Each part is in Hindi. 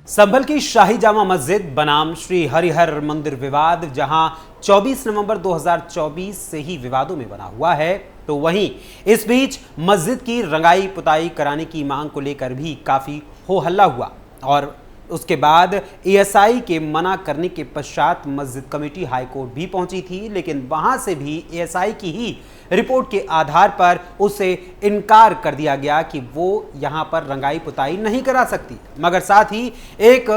संभल की शाही जामा मस्जिद बनाम श्री हरिहर मंदिर विवाद जहां 24 नवंबर 2024 से ही विवादों में बना हुआ है, तो वहीं इस बीच मस्जिद की रंगाई पुताई कराने की मांग को लेकर भी काफी हो हल्ला हुआ और उसके बाद एएसआई के मना करने के पश्चात मस्जिद कमेटी हाईकोर्ट भी पहुंची थी, लेकिन वहां से भी एएसआई की ही रिपोर्ट के आधार पर उसे इनकार कर दिया गया कि वो यहां पर रंगाई पुताई नहीं करा सकती, मगर साथ ही एक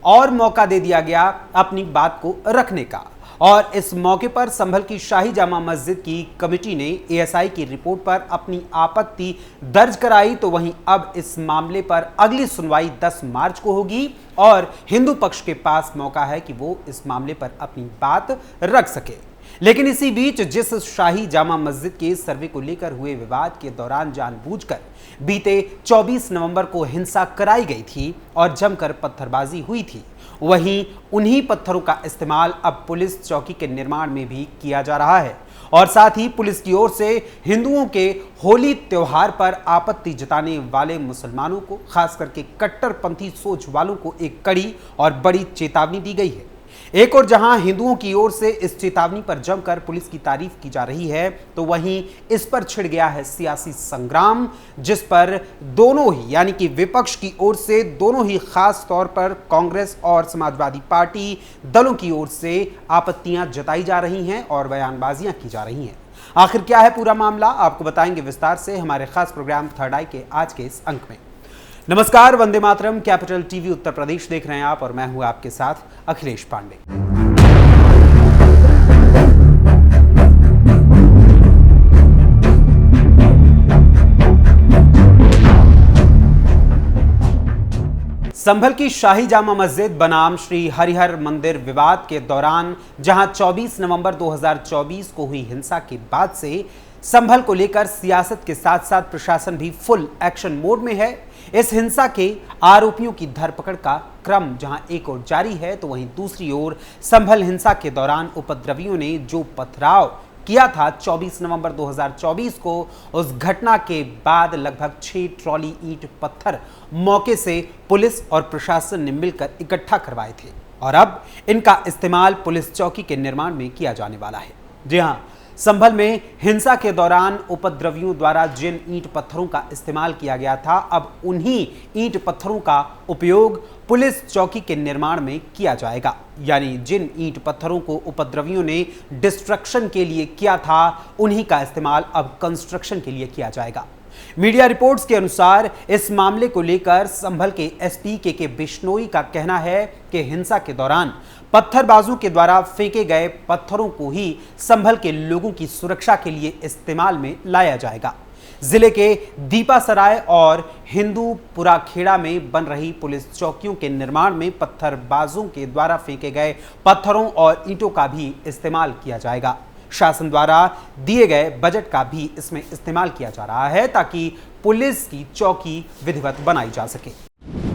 और मौका दे दिया गया अपनी बात को रखने का। और इस मौके पर संभल की शाही जामा मस्जिद की कमेटी ने एएसआई की रिपोर्ट पर अपनी आपत्ति दर्ज कराई, तो वहीं अब इस मामले पर अगली सुनवाई 10 मार्च को होगी और हिंदू पक्ष के पास मौका है कि वो इस मामले पर अपनी बात रख सके। लेकिन इसी बीच जिस शाही जामा मस्जिद के सर्वे को लेकर हुए विवाद के दौरान जानबूझकर बीते 24 नवंबर को हिंसा कराई गई थी और जमकर पत्थरबाजी हुई थी, वहीं उन्हीं पत्थरों का इस्तेमाल अब पुलिस चौकी के निर्माण में भी किया जा रहा है और साथ ही पुलिस की ओर से हिंदुओं के होली त्योहार पर आपत्ति जताने वाले मुसलमानों को, खास करके कट्टरपंथी सोच वालों को एक कड़ी और बड़ी चेतावनी दी गई है। एक और जहां हिंदुओं की ओर से इस चेतावनी पर जमकर पुलिस की तारीफ की जा रही है, तो वहीं इस पर छिड़ गया है सियासी संग्राम, जिस पर दोनों ही यानी कि विपक्ष की ओर से दोनों ही खास तौर पर कांग्रेस और समाजवादी पार्टी दलों की ओर से आपत्तियां जताई जा रही हैं और बयानबाजियां की जा रही हैं। आखिर क्या है पूरा मामला, आपको बताएंगे विस्तार से हमारे खास प्रोग्राम थर्ड आई के आज के इस अंक में। नमस्कार, वंदे मातरम, कैपिटल टीवी उत्तर प्रदेश देख रहे हैं आप और मैं हूं आपके साथ अखिलेश पांडे। संभल की शाही जामा मस्जिद बनाम श्री हरिहर मंदिर विवाद के दौरान जहां 24 नवंबर 2024 को हुई हिंसा के बाद से संभल को लेकर सियासत के साथ साथ प्रशासन भी फुल एक्शन मोड में है। इस हिंसा के आरोपियों की धरपकड़ का क्रम जहां एक ओर जारी है, तो वहीं दूसरी ओर संभल हिंसा के दौरान उपद्रवियों ने जो पथराव किया था 24 नवंबर 2024 को, उस घटना के बाद लगभग 6 ट्रॉली ईंट पत्थर मौके से पुलिस और प्रशासन ने मिलकर इकट्ठा करवाए थे और अब इनका इस्तेमाल पुलिस चौकी के निर्माण में किया जाने वाला है। जी हां, संभल में हिंसा के दौरान उपद्रवियों द्वारा जिन ईंट पत्थरों का इस्तेमाल किया गया था, अब उन्हीं ईंट पत्थरों का उपयोग पुलिस चौकी के निर्माण में किया जाएगा। यानी जिन ईंट पत्थरों को उपद्रवियों ने डिस्ट्रक्शन के लिए किया था, उन्हीं का इस्तेमाल अब कंस्ट्रक्शन के लिए किया जाएगा। मीडिया रिपोर्ट्स के अनुसार इस मामले को लेकर संभल के एसपी के बिश्नोई का कहना है कि हिंसा के दौरान पत्थरबाजों के द्वारा फेंके गए पत्थरों को ही संभल के लोगों की सुरक्षा के लिए इस्तेमाल में लाया जाएगा। जिले के दीपासराय और हिंदूपुरा खेड़ा में बन रही पुलिस चौकियों के निर्माण में पत्थरबाजों के द्वारा फेंके गए पत्थरों और ईंटों का भी इस्तेमाल किया जाएगा। शासन द्वारा दिए गए बजट का भी इसमें इस्तेमाल किया जा रहा है ताकि पुलिस की चौकी विधिवत बनाई जा सके।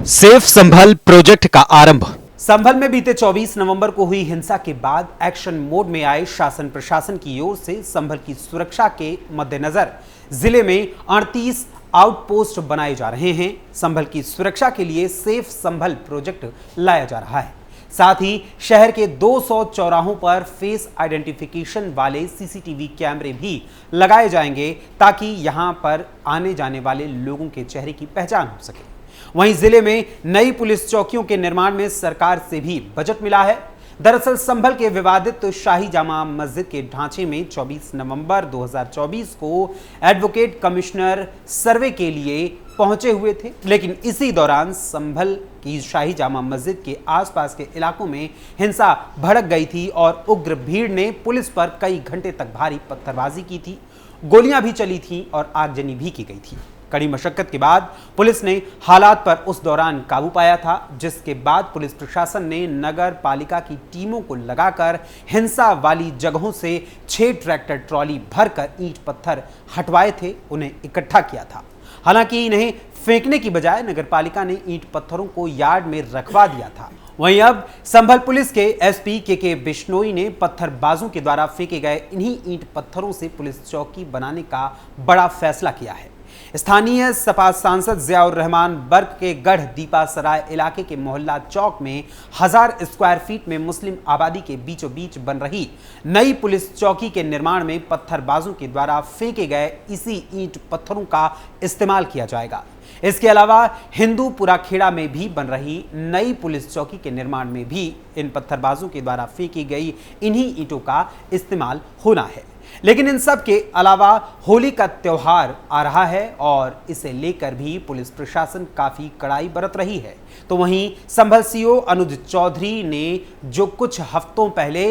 सेफ संभल प्रोजेक्ट का आरंभ। संभल में बीते 24 नवंबर को हुई हिंसा के बाद एक्शन मोड में आए शासन प्रशासन की ओर से संभल की सुरक्षा के मद्देनजर जिले में 38 आउटपोस्ट बनाए जा रहे हैं। संभल की सुरक्षा के लिए सेफ संभल प्रोजेक्ट लाया जा रहा है। साथ ही शहर के 200 चौराहों पर फेस आइडेंटिफिकेशन वाले सीसीटीवी कैमरे भी लगाए जाएंगे ताकि यहां पर आने जाने वाले लोगों के चेहरे की पहचान हो सके। वहीं जिले में नई पुलिस चौकियों के निर्माण में सरकार से भी बजट मिला है। दरअसल संभल के विवादित शाही जामा मस्जिद के ढांचे में 24 नवंबर 2024 को एडवोकेट कमिश्नर सर्वे के लिए पहुंचे हुए थे, लेकिन इसी दौरान संभल की शाही जामा मस्जिद के आसपास के इलाकों में हिंसा भड़क गई थी और उग्र भीड़ ने पुलिस पर कई घंटे तक भारी पत्थरबाजी की थी, गोलियां भी चली थी और आगजनी भी की गई थी। कड़ी मशक्कत के बाद पुलिस ने हालात पर उस दौरान काबू पाया था, जिसके बाद पुलिस प्रशासन ने नगर पालिका की टीमों को लगाकर हिंसा वाली जगहों से 6 ट्रैक्टर ट्रॉली भरकर ईंट पत्थर हटवाए थे, उन्हें इकट्ठा किया था। हालांकि इन्हें फेंकने की बजाय नगर पालिका ने ईंट पत्थरों को यार्ड में रखवा दिया था। वहीं अब संभल पुलिस के एसपी के बिश्नोई ने पत्थरबाजों के द्वारा फेंके गए इन्हीं ईंट पत्थरों से पुलिस चौकी बनाने का बड़ा फैसला किया है। स्थानीय सपा सांसद जियाउर रहमान बर्क के गढ़ दीपा सराय इलाके के मोहल्ला चौक में 1000 स्क्वायर फीट में मुस्लिम आबादी के बीचों बीच बन रही नई पुलिस चौकी के निर्माण में पत्थरबाजों के द्वारा फेंके गए इसी ईंट पत्थरों का इस्तेमाल किया जाएगा। इसके अलावा हिंदूपुरा खेड़ा में भी बन रही नई पुलिस चौकी के निर्माण में भी इन पत्थरबाजों के द्वारा फेंकी गई इन्हीं ईंटों का इस्तेमाल होना है। लेकिन इन सब के अलावा होली का त्योहार आ रहा है और इसे लेकर भी पुलिस प्रशासन काफी कड़ाई बरत रही है। तो वहीं संभल सीओ अनुज चौधरी ने जो कुछ हफ्तों पहले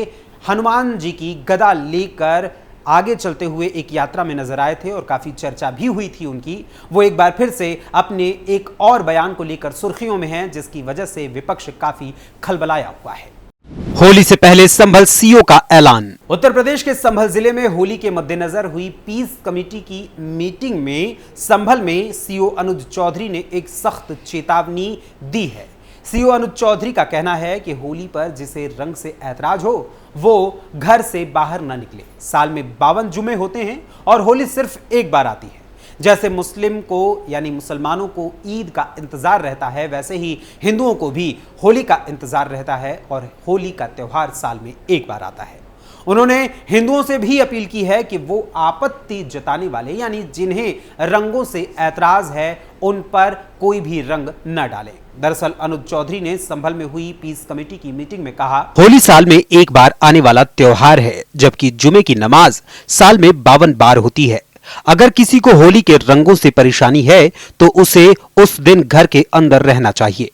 हनुमान जी की गदा लेकर आगे चलते हुए एक यात्रा में नजर आए थे और काफी चर्चा भी हुई थी उनकी, वो एक बार फिर से अपने एक और बयान को लेकर सुर्खियों में हैं, जिसकी वजह से विपक्ष काफी खलबलाया हुआ है। होली से पहले संभल सीओ का ऐलान। उत्तर प्रदेश के संभल जिले में होली के मद्देनजर हुई पीस कमेटी की मीटिंग में संभल में सीओ अनुज चौधरी ने एक सख्त चेतावनी दी है। सीओ अनुज चौधरी का कहना है कि होली पर जिसे रंग से ऐतराज हो वो घर से बाहर न निकले। साल में 52 जुमे होते हैं और होली सिर्फ एक बार आती है। जैसे मुस्लिम को यानी मुसलमानों को ईद का इंतजार रहता है, वैसे ही हिंदुओं को भी होली का इंतजार रहता है और होली का त्योहार साल में एक बार आता है। उन्होंने हिंदुओं से भी अपील की है कि वो आपत्ति जताने वाले यानी जिन्हें रंगों से ऐतराज है उन पर कोई भी रंग न डालें। दरअसल अनुज चौधरी ने संभल में हुई पीस कमेटी की मीटिंग में कहा, होली साल में एक बार आने वाला त्योहार है, जबकि जुमे की नमाज साल में 52 बार होती है। अगर किसी को होली के रंगों से परेशानी है तो उसे उस दिन घर के अंदर रहना चाहिए।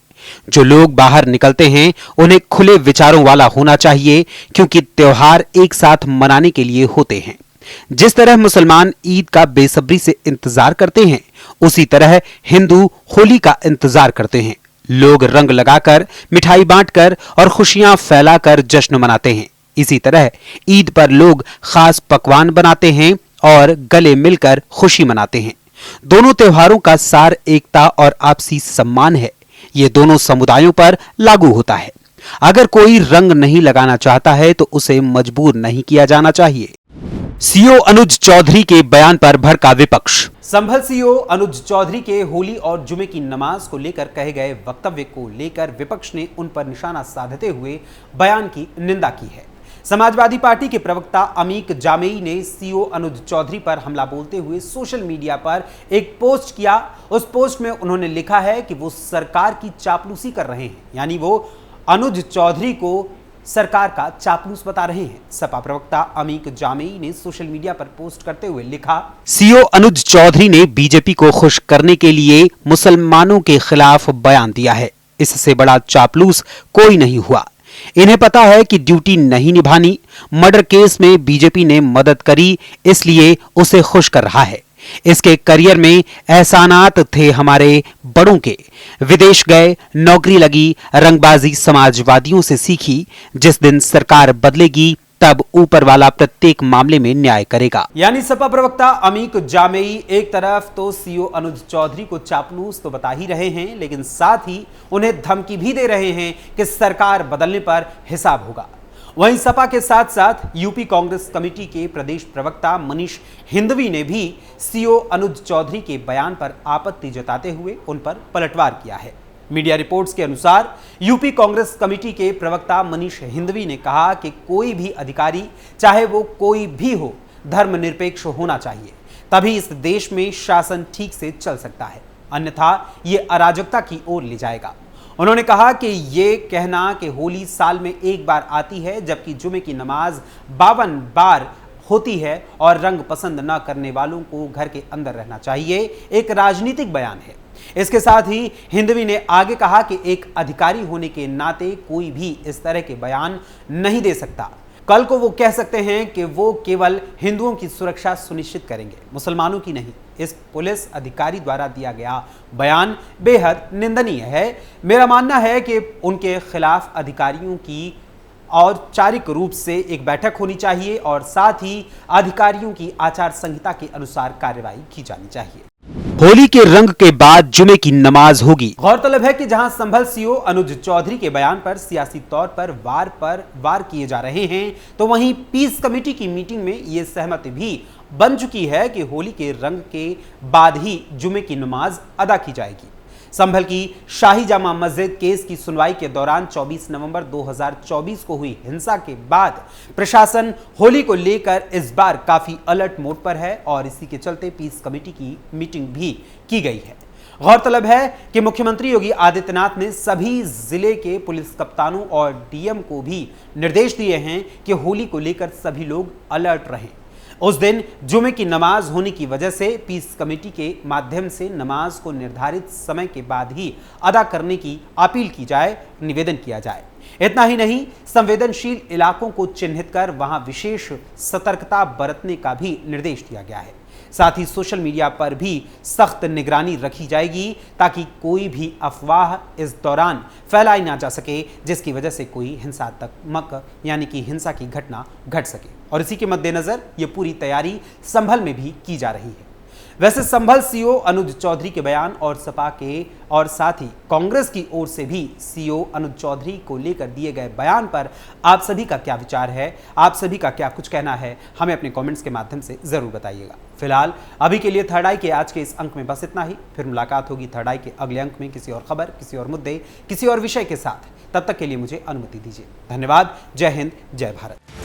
जो लोग बाहर निकलते हैं उन्हें खुले विचारों वाला होना चाहिए, क्योंकि त्योहार एक साथ मनाने के लिए होते हैं। जिस तरह मुसलमान ईद का बेसब्री से इंतजार करते हैं, उसी तरह हिंदू होली का इंतजार करते हैं। लोग रंग लगाकर, मिठाई बांटकर और खुशियां फैलाकर जश्न मनाते हैं। इसी तरह ईद पर लोग खास पकवान बनाते हैं और गले मिलकर खुशी मनाते हैं। दोनों त्योहारों का सार एकता और आपसी सम्मान है। ये दोनों समुदायों पर लागू होता है। अगर कोई रंग नहीं लगाना चाहता है तो उसे मजबूर नहीं किया जाना चाहिए। सीओ अनुज चौधरी के बयान पर भड़का विपक्ष। संभल सीओ अनुज चौधरी के होली और जुमे की नमाज को लेकर कहे गए वक्तव्य को लेकर विपक्ष ने उन पर निशाना साधते हुए बयान की निंदा की है। समाजवादी पार्टी के प्रवक्ता अमीक जामेई ने सीओ अनुज चौधरी पर हमला बोलते हुए सोशल मीडिया पर एक पोस्ट किया। उस पोस्ट में उन्होंने लिखा है कि वो सरकार की चापलूसी कर रहे हैं, यानी वो अनुज चौधरी को सरकार का चापलूस बता रहे हैं। सपा प्रवक्ता अमीक जामेई ने सोशल मीडिया पर पोस्ट करते हुए लिखा, सीओ अनुज चौधरी ने बीजेपी को खुश करने के लिए मुसलमानों के खिलाफ बयान दिया है। इससे बड़ा चापलूस कोई नहीं हुआ। इन्हें पता है कि ड्यूटी नहीं निभानी। मर्डर केस में बीजेपी ने मदद करी, इसलिए उसे खुश कर रहा है। इसके करियर में एहसानात थे हमारे बड़ों के। विदेश गए, नौकरी लगी, रंगबाजी समाजवादियों से सीखी। जिस दिन सरकार बदलेगी तब ऊपर वाला प्रत्येक मामले में न्याय करेगा। यानी सपा प्रवक्ता अमीक जामेई एक तरफ तो सीओ अनुज चौधरी को चापलूस तो बता ही रहे हैं, लेकिन साथ ही उन्हें धमकी भी दे रहे हैं कि सरकार बदलने पर हिसाब होगा। वहीं सपा के साथ साथ यूपी कांग्रेस कमेटी के प्रदेश प्रवक्ता मनीष हिंदवी ने भी सीओ अनुज चौधरी के बयान पर आपत्ति जताते हुए उन पर पलटवार किया है। मीडिया रिपोर्ट्स के अनुसार यूपी कांग्रेस कमेटी के प्रवक्ता मनीष हिंदवी ने कहा कि कोई भी अधिकारी, चाहे वो कोई भी हो, धर्मनिरपेक्ष होना चाहिए, तभी इस देश में शासन ठीक से चल सकता है, अन्यथा ये अराजकता की ओर ले जाएगा। उन्होंने कहा कि ये कहना कि होली साल में एक बार आती है जबकि जुमे की नमाज 52 बार होती है और रंग पसंद न करने वालों को घर के अंदर रहना चाहिए, एक राजनीतिक बयान है। इसके साथ ही हिंदवी ने आगे कहा कि एक अधिकारी होने के नाते कोई भी इस तरह के बयान नहीं दे सकता। कल को वो कह सकते हैं कि वो केवल हिंदुओं की सुरक्षा सुनिश्चित करेंगे, मुसलमानों की नहीं। इस पुलिस अधिकारी द्वारा दिया गया बयान बेहद निंदनीय है। मेरा मानना है कि उनके खिलाफ अधिकारियों की औपचारिक रूप से एक बैठक होनी चाहिए और साथ ही अधिकारियों की आचार संहिता के अनुसार कार्रवाई की जानी चाहिए। होली के रंग के बाद जुमे की नमाज होगी। गौरतलब है कि जहां संभल सीओ अनुज चौधरी के बयान पर सियासी तौर पर वार किए जा रहे हैं, तो वहीं पीस कमेटी की मीटिंग में यह सहमति भी बन चुकी है कि होली के रंग के बाद ही जुमे की नमाज अदा की जाएगी। संभल की शाही जामा मस्जिद केस की सुनवाई के दौरान 24 नवंबर 2024 को हुई हिंसा के बाद प्रशासन होली को लेकर इस बार काफी अलर्ट मोड पर है और इसी के चलते पीस कमेटी की मीटिंग भी की गई है। गौरतलब है कि मुख्यमंत्री योगी आदित्यनाथ ने सभी जिले के पुलिस कप्तानों और डीएम को भी निर्देश दिए हैं कि होली को लेकर सभी लोग अलर्ट रहें। उस दिन जुमे की नमाज होने की वजह से पीस कमेटी के माध्यम से नमाज को निर्धारित समय के बाद ही अदा करने की अपील की जाए, निवेदन किया जाए। इतना ही नहीं, संवेदनशील इलाकों को चिन्हित कर वहां विशेष सतर्कता बरतने का भी निर्देश दिया गया है। साथ ही सोशल मीडिया पर भी सख्त निगरानी रखी जाएगी ताकि कोई भी अफवाह इस दौरान फैलाई ना जा सके, जिसकी वजह से कोई हिंसात्मक यानी कि हिंसा की घटना घट सके। और इसी के मद्देनजर ये पूरी तैयारी संभल में भी की जा रही है। वैसे संभल सीओ अनुज चौधरी के बयान और सपा के और साथ ही कांग्रेस की ओर से भी सीओ अनुज चौधरी को लेकर दिए गए बयान पर आप सभी का क्या विचार है, आप सभी का क्या कुछ कहना है, हमें अपने कमेंट्स के माध्यम से जरूर बताइएगा। फिलहाल अभी के लिए थर्ड आई के आज के इस अंक में बस इतना ही। फिर मुलाकात होगी थर्ड आई के अगले अंक में किसी और खबर, किसी और मुद्दे, किसी और विषय के साथ। तब तक के लिए मुझे अनुमति दीजिए। धन्यवाद। जय हिंद, जय भारत।